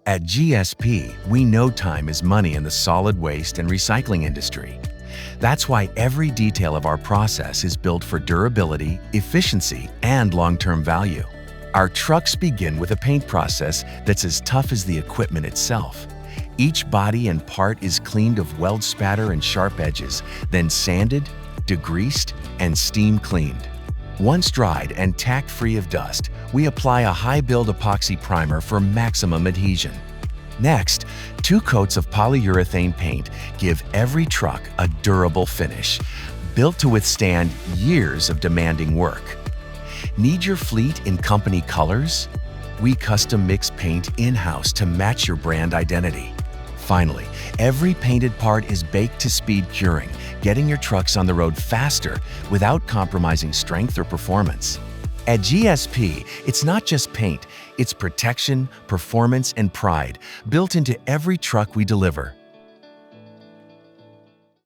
At GSP, we know time is money in the solid waste and recycling industry. That's why every detail of our process is built for durability, efficiency, and long-term value. Our trucks begin with a paint process that's as tough as the equipment itself. Each body and part is cleaned of weld spatter and sharp edges, then sanded, degreased, and steam cleaned. Once dried and tacked free of dust, we apply a high-build epoxy primer for maximum adhesion. Next, 2 coats of polyurethane paint give every truck a durable finish, built to withstand years of demanding work. Need your fleet in company colors? We custom mix paint in-house to match your brand identity. Finally, every painted part is baked to speed curing, getting your trucks on the road faster without compromising strength or performance. At GSP, it's not just paint, it's protection, performance, and pride built into every truck we deliver.